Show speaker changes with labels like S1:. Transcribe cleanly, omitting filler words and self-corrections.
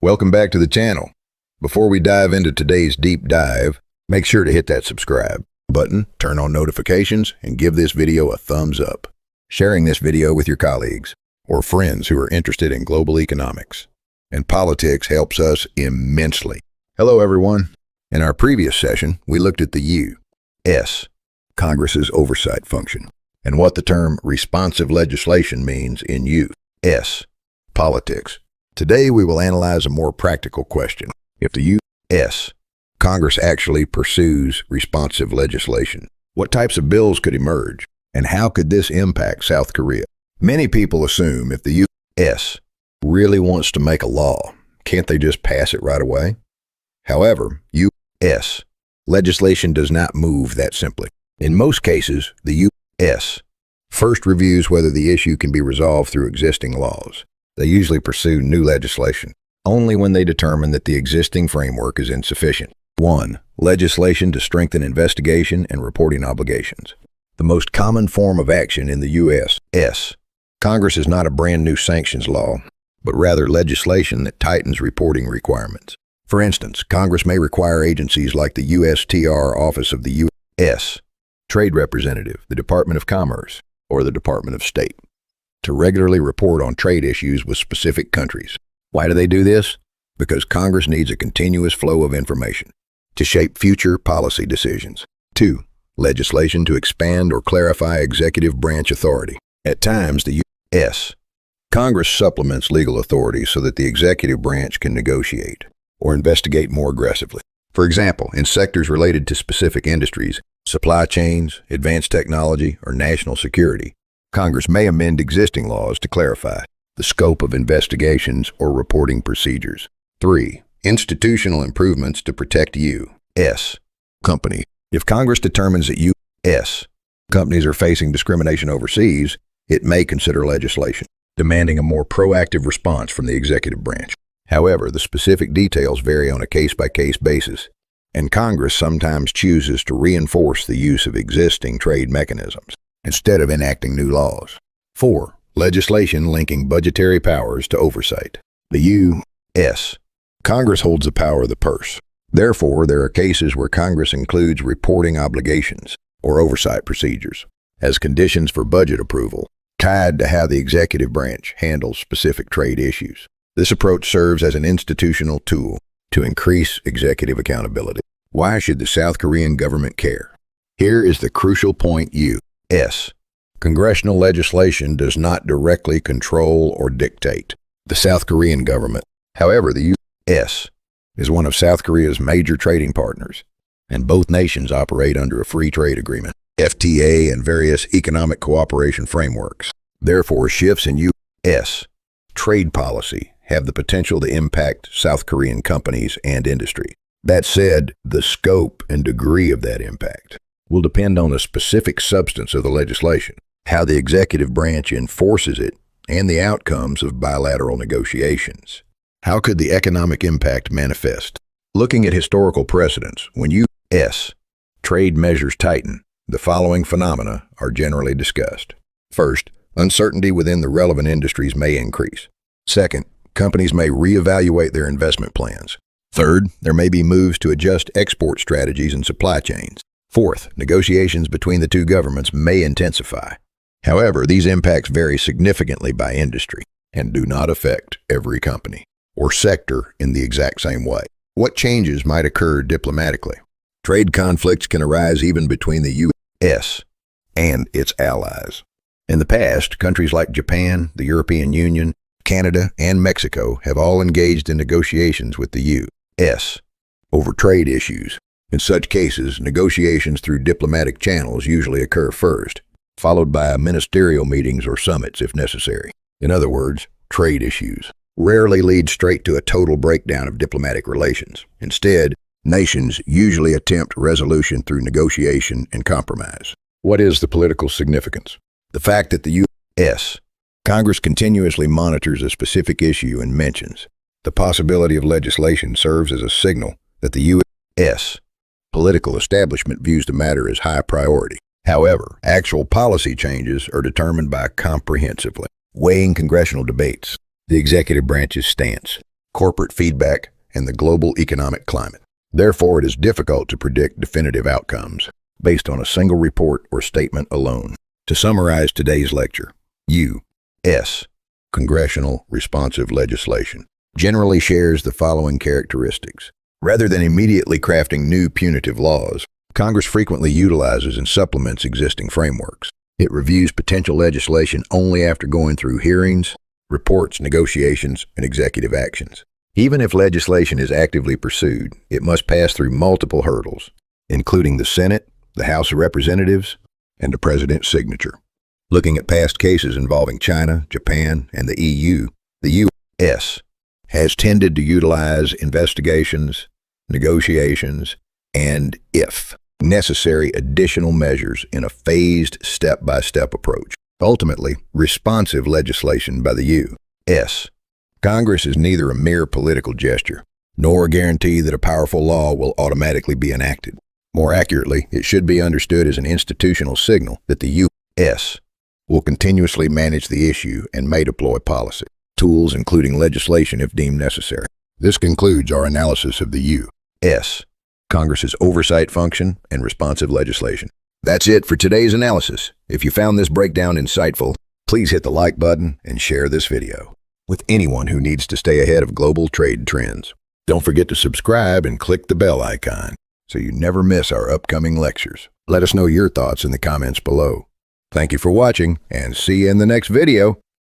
S1: Welcome back to the channel. Before we dive into today's deep dive, make sure to hit that subscribe button, turn on notifications, and give this video a thumbs up. Sharing this video with your colleagues or friends who are interested in global economics and politics helps us immensely. Hello, everyone. In our previous session, we looked at the U.S. Congress's oversight function and what the term responsive legislation means in U.S. politics. Today, we will analyze a more practical question. If the U.S. Congress actually pursues responsive legislation, what types of bills could emerge, and how could this impact South Korea? Many people assume if the U.S. really wants to make a law, can't they just pass it right away? However, U.S. legislation does not move that simply. In most cases, the U.S. first reviews whether the issue can be resolved through existing laws. They usually pursue new legislation only when they determine that the existing framework is insufficient. 1. Legislation to strengthen investigation and reporting obligations. The most common form of action in the U.S. Congress is not a brand new sanctions law, but rather legislation that tightens reporting requirements. For instance, Congress may require agencies like the USTR Office of the U.S. Trade Representative, the Department of Commerce, or the Department of State to regularly report on trade issues with specific countries. Why do they do this? Because Congress needs a continuous flow of information to shape future policy decisions. 2. Legislation to expand or clarify executive branch authority. At times, the U.S. Congress supplements legal authority so that the executive branch can negotiate or investigate more aggressively. For example, in sectors related to specific industries, supply chains, advanced technology, or national security, Congress may amend existing laws to clarify the scope of investigations or reporting procedures. 3. Institutional improvements to protect U.S. companies. If Congress determines that U.S. companies are facing discrimination overseas, it may consider legislation demanding a more proactive response from the executive branch. However, the specific details vary on a case-by-case basis, and Congress sometimes chooses to reinforce the use of existing trade mechanisms instead of enacting new laws. 4. Legislation linking budgetary powers to oversight. The U.S. Congress holds the power of the purse. Therefore, there are cases where Congress includes reporting obligations or oversight procedures as conditions for budget approval, tied to how the executive branch handles specific trade issues. This approach serves as an institutional tool to increase executive accountability. Why should the South Korean government care? Here is the crucial point. U.S. congressional legislation does not directly control or dictate the South Korean government. However, the U.S. is one of South Korea's major trading partners, and both nations operate under a free trade agreement, FTA, and various economic cooperation frameworks. Therefore, shifts in U.S. trade policy have the potential to impact South Korean companies and industry. That said, the scope and degree of that impact will depend on the specific substance of the legislation, how the executive branch enforces it, and the outcomes of bilateral negotiations. How could the economic impact manifest? Looking at historical precedents, when U.S. trade measures tighten, the following phenomena are generally discussed. First, uncertainty within the relevant industries may increase. Second, companies may reevaluate their investment plans. Third, there may be moves to adjust export strategies and supply chains. Fourth, negotiations between the two governments may intensify. However, these impacts vary significantly by industry and do not affect every company or sector in the exact same way. What changes might occur diplomatically? Trade conflicts can arise even between the U.S. and its allies. In the past, countries like Japan, the European Union, Canada, and Mexico have all engaged in negotiations with the U.S. over trade issues. In such cases, negotiations through diplomatic channels usually occur first, followed by ministerial meetings or summits if necessary. In other words, trade issues rarely lead straight to a total breakdown of diplomatic relations. Instead, nations usually attempt resolution through negotiation and compromise. What is the political significance? The fact that the U.S. Congress continuously monitors a specific issue and mentions the possibility of legislation serves as a signal that the U.S. political establishment views the matter as high priority. However, actual policy changes are determined by comprehensively weighing congressional debates, the executive branch's stance, corporate feedback, and the global economic climate. Therefore, it is difficult to predict definitive outcomes based on a single report or statement alone. To summarize today's lecture, U.S. Congressional responsive legislation generally shares the following characteristics. Rather than immediately crafting new punitive laws, Congress frequently utilizes and supplements existing frameworks. It reviews potential legislation only after going through hearings, reports, negotiations, and executive actions. Even if legislation is actively pursued, it must pass through multiple hurdles, including the Senate, the House of Representatives, and the President's signature. Looking at past cases involving China, Japan, and the EU, the U.S. has tended to utilize investigations, negotiations, and, if necessary, additional measures in a phased step-by-step approach. Ultimately, responsive legislation by the U.S. Congress is neither a mere political gesture, nor a guarantee that a powerful law will automatically be enacted. More accurately, it should be understood as an institutional signal that the U.S. will continuously manage the issue and may deploy policy tools, including legislation if deemed necessary. This concludes our analysis of the U.S. Congress's oversight function and responsive legislation. That's it for today's analysis. If you found this breakdown insightful, please hit the like button and share this video with anyone who needs to stay ahead of global trade trends. Don't forget to subscribe and click the bell icon so you never miss our upcoming lectures. Let us know your thoughts in the comments below. Thank you for watching, and see you in the next video.